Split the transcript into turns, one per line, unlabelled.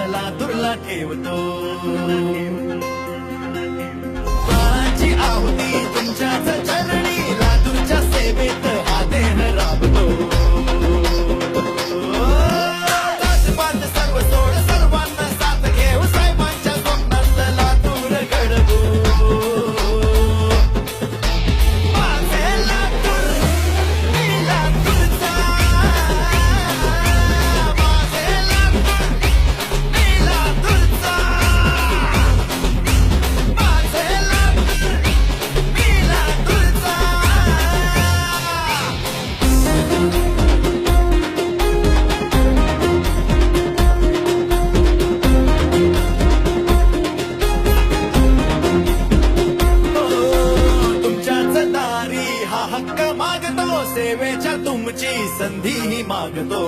लातूरला ठेवतो. प्राणांची आहुती तुमच्याच चरणी, लातूरच्या सेवेत हा देह राबतो. जातपात सर्व सोड, सर्वांना साथ घेऊ, साहेबांच्या स्वप्नात लातूर घडवू. माझे लातूर, मी लातूरचा. माझे लातूर, मी लातूरचा. माझे लातूर, मी लातूरचा. तुमच्याच दारी हा हक्क मागतो, सेवेच्या तुमची संधी मागतो.